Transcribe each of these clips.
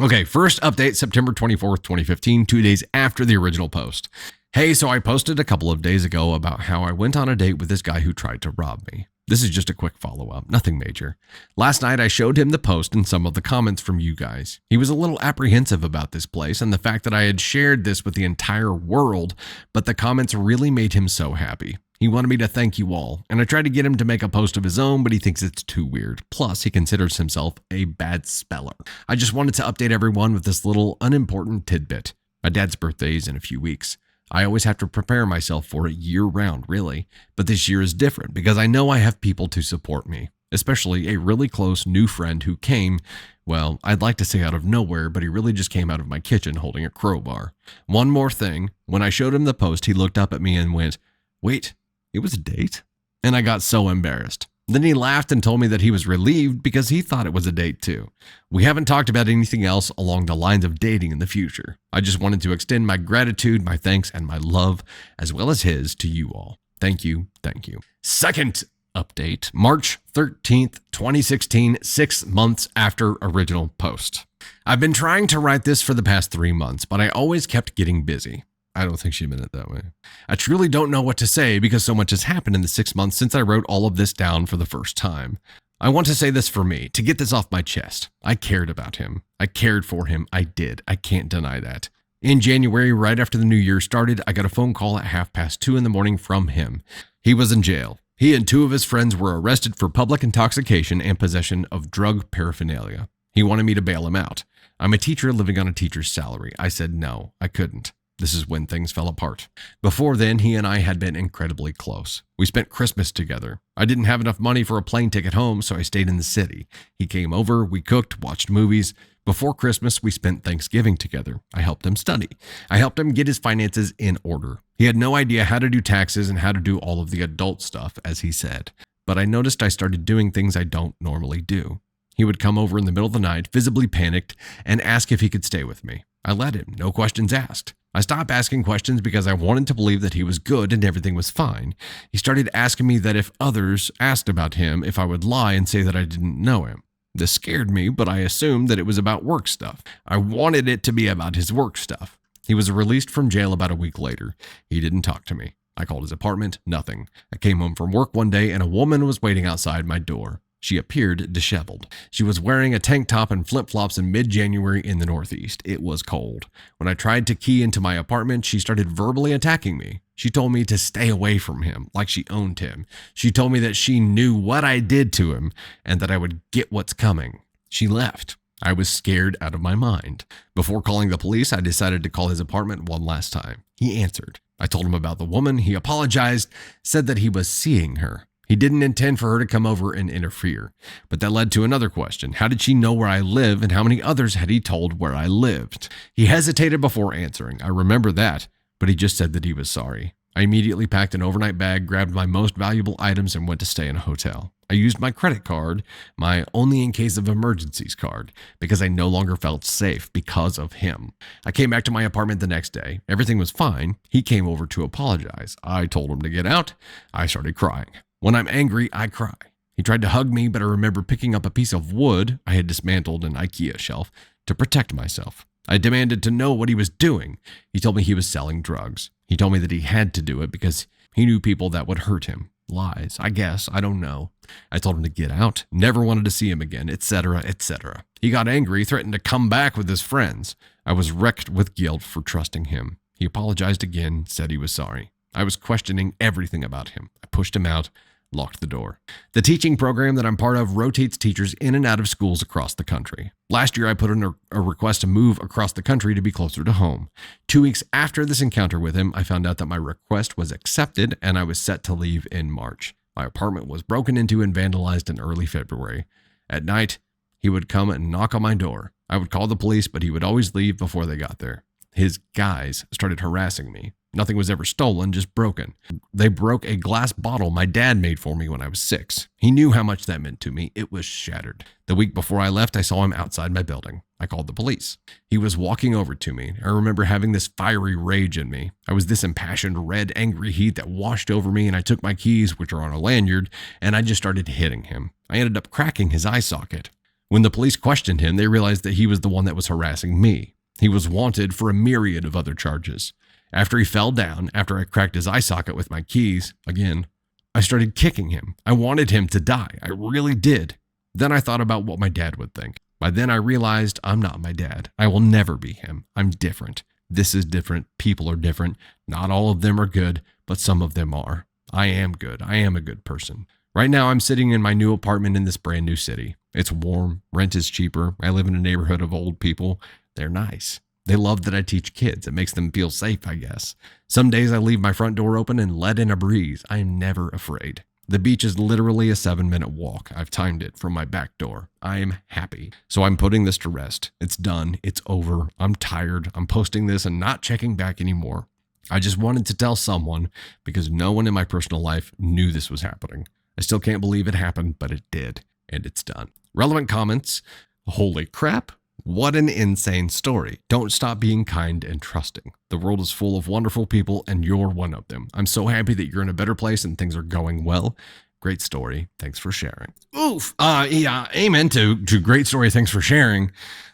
Okay, first update, September 24th, 2015, 2 days after the original post. Hey, so I posted a couple of days ago about how I went on a date with this guy who tried to rob me. This is just a quick follow-up, nothing major. Last night I showed him the post and some of the comments from you guys. He was a little apprehensive about this place and the fact that I had shared this with the entire world, but the comments really made him so happy. He wanted me to thank you all, and I tried to get him to make a post of his own, but he thinks it's too weird. Plus, he considers himself a bad speller. I just wanted to update everyone with this little unimportant tidbit. My dad's birthday is in a few weeks. I always have to prepare myself for it year-round, really, but this year is different because I know I have people to support me, especially a really close new friend who came, well, I'd like to say out of nowhere, but he really just came out of my kitchen holding a crowbar. One more thing, when I showed him the post, he looked up at me and went, "Wait, it was a date?" And I got so embarrassed. Then he laughed and told me that he was relieved because he thought it was a date too. We haven't talked about anything else along the lines of dating in the future. I just wanted to extend my gratitude, my thanks, and my love, as well as his, to you all. Thank you, thank you. Second update, March 13th, 2016, 6 months after original post. I've been trying to write this for the past 3 months, but I always kept getting busy. I don't think she meant it that way. I truly don't know what to say because so much has happened in the 6 months since I wrote all of this down for the first time. I want to say this for me, to get this off my chest. I cared about him. I cared for him. I did. I can't deny that. In January, right after the new year started, I got a phone call at 2:30 in the morning from him. He was in jail. He and 2 of his friends were arrested for public intoxication and possession of drug paraphernalia. He wanted me to bail him out. I'm a teacher living on a teacher's salary. I said no, I couldn't. This is when things fell apart. Before then, he and I had been incredibly close. We spent Christmas together. I didn't have enough money for a plane ticket home, so I stayed in the city. He came over, we cooked, watched movies. Before Christmas, we spent Thanksgiving together. I helped him study. I helped him get his finances in order. He had no idea how to do taxes and how to do all of the adult stuff, as he said. But I noticed I started doing things I don't normally do. He would come over in the middle of the night, visibly panicked, and ask if he could stay with me. I let him, no questions asked. I stopped asking questions because I wanted to believe that he was good and everything was fine. He started asking me that if others asked about him, if I would lie and say that I didn't know him. This scared me, but I assumed that it was about work stuff. I wanted it to be about his work stuff. He was released from jail about a week later. He didn't talk to me. I called his apartment, nothing. I came home from work one day and a woman was waiting outside my door. She appeared disheveled. She was wearing a tank top and flip-flops in mid-January in the Northeast. It was cold. When I tried to key into my apartment, she started verbally attacking me. She told me to stay away from him, like she owned him. She told me that she knew what I did to him and that I would get what's coming. She left. I was scared out of my mind. Before calling the police, I decided to call his apartment one last time. He answered. I told him about the woman. He apologized, said that he was seeing her. He didn't intend for her to come over and interfere. But that led to another question. How did she know where I live and how many others had he told where I lived? He hesitated before answering. I remember that, but he just said that he was sorry. I immediately packed an overnight bag, grabbed my most valuable items, and went to stay in a hotel. I used my credit card, my only in case of emergencies card, because I no longer felt safe because of him. I came back to my apartment the next day. Everything was fine. He came over to apologize. I told him to get out. I started crying. When I'm angry, I cry. He tried to hug me, but I remember picking up a piece of wood. I had dismantled an IKEA shelf to protect myself. I demanded to know what he was doing. He told me he was selling drugs. He told me that he had to do it because he knew people that would hurt him. Lies, I guess. I don't know. I told him to get out, never wanted to see him again, etc., etc. He got angry, threatened to come back with his friends. I was wrecked with guilt for trusting him. He apologized again, said he was sorry. I was questioning everything about him. I pushed him out, locked the door. The teaching program that I'm part of rotates teachers in and out of schools across the country. Last year, I put in a request to move across the country to be closer to home. 2 weeks after this encounter with him, I found out that my request was accepted and I was set to leave in March. My apartment was broken into and vandalized in early February. At night, he would come and knock on my door. I would call the police, but he would always leave before they got there. His guys started harassing me. Nothing was ever stolen, just broken. They broke a glass bottle my dad made for me when I was 6. He knew how much that meant to me. It was shattered. The week before I left, I saw him outside my building. I called the police. He was walking over to me. I remember having this fiery rage in me. I was this impassioned, red, angry heat that washed over me, and I took my keys, which are on a lanyard, and I just started hitting him. I ended up cracking his eye socket. When the police questioned him, they realized that he was the one that was harassing me. He was wanted for a myriad of other charges. After he fell down, after I cracked his eye socket with my keys, again, I started kicking him. I wanted him to die. I really did. Then I thought about what my dad would think. By then I realized I'm not my dad. I will never be him. I'm different. This is different. People are different. Not all of them are good, but some of them are. I am good. I am a good person. Right now I'm sitting in my new apartment in this brand new city. It's warm. Rent is cheaper. I live in a neighborhood of old people. They're nice. They love that I teach kids. It makes them feel safe, I guess. Some days I leave my front door open and let in a breeze. I am never afraid. The beach is literally a 7-minute walk. I've timed it from my back door. I am happy. So I'm putting this to rest. It's done. It's over. I'm tired. I'm posting this and not checking back anymore. I just wanted to tell someone because no one in my personal life knew this was happening. I still can't believe it happened, but it did. And it's done. Relevant comments. Holy crap. What an insane story. Don't stop being kind and trusting. The world is full of wonderful people and you're one of them. I'm so happy that you're in a better place and things are going well. Great story. Thanks for sharing. Oof. Yeah, amen to great story. Thanks for sharing.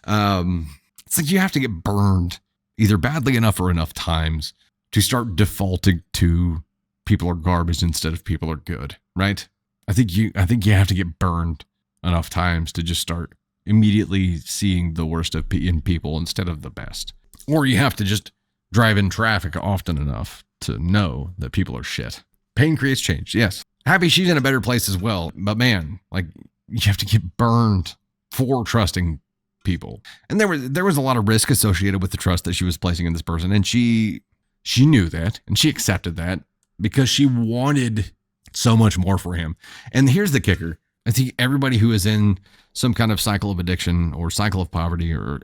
It's like you have to get burned either badly enough or enough times to start defaulting to people are garbage instead of people are good, right? I think you have to get burned enough times to just start immediately seeing the worst in people instead of the best. Or you have to just drive in traffic often enough to know that people are shit. Pain creates change. Yes. Happy she's in a better place as well. But man, like you have to get burned for trusting people. And there was a lot of risk associated with the trust that she was placing in this person. And she knew that and she accepted that because she wanted so much more for him. And here's the kicker. I think everybody who is in some kind of cycle of addiction or cycle of poverty or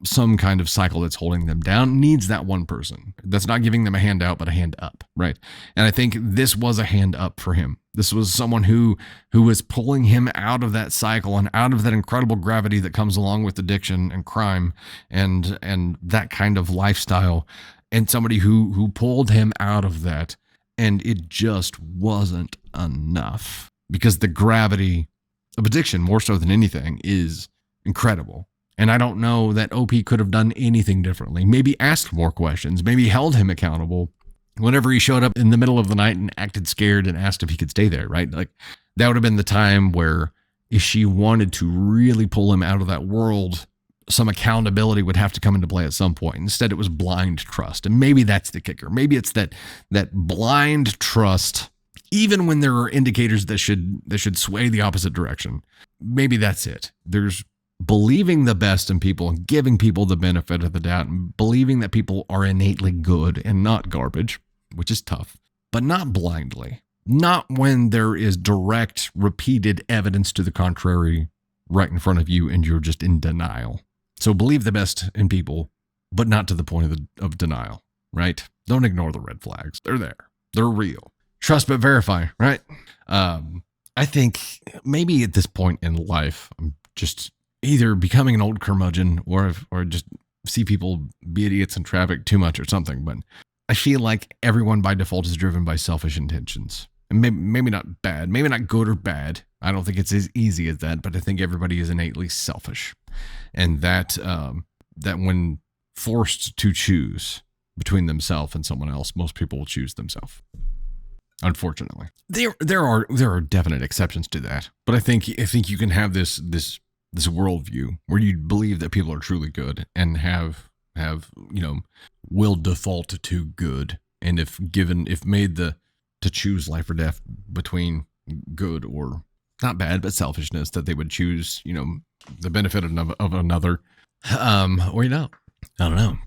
some kind of cycle that's holding them down needs that one person that's not giving them a hand out, but a hand up, right? And I think this was a hand up for him. This was someone who was pulling him out of that cycle and out of that incredible gravity that comes along with addiction and crime and that kind of lifestyle, and somebody who pulled him out of that. And it just wasn't enough because the gravity of addiction, more so than anything, is incredible. And I don't know that OP could have done anything differently. Maybe asked more questions, maybe held him accountable whenever he showed up in the middle of the night and acted scared and asked if he could stay there, right? Like that would have been the time where if she wanted to really pull him out of that world, some accountability would have to come into play at some point. Instead, it was blind trust. And maybe that's the kicker. Maybe it's that blind trust, even when there are indicators that should sway the opposite direction. Maybe that's it. There's believing the best in people and giving people the benefit of the doubt and believing that people are innately good and not garbage, which is tough, but not blindly. Not when there is direct, repeated evidence to the contrary right in front of you and you're just in denial. So believe the best in people, but not to the point of denial, right? Don't ignore the red flags. They're there. They're real. Trust but verify, right? I think maybe at this point in life, I'm just either becoming an old curmudgeon or just see people be idiots in traffic too much or something. But I feel like everyone by default is driven by selfish intentions. And maybe not bad, maybe not good or bad. I don't think it's as easy as that, but I think everybody is innately selfish. And that when forced to choose between themselves and someone else, most people will choose themselves. Unfortunately, there are definite exceptions to that, but I think you can have this worldview where you believe that people are truly good and have will default to good, and if made to choose life or death between good or not bad but selfishness, that they would choose the benefit of another, or I don't know.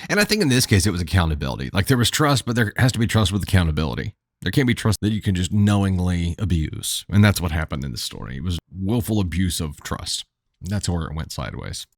And I think in this case it was accountability. Like there was trust, but there has to be trust with accountability. There can't be trust that you can just knowingly abuse. And that's what happened in this story. It was willful abuse of trust. That's where it went sideways.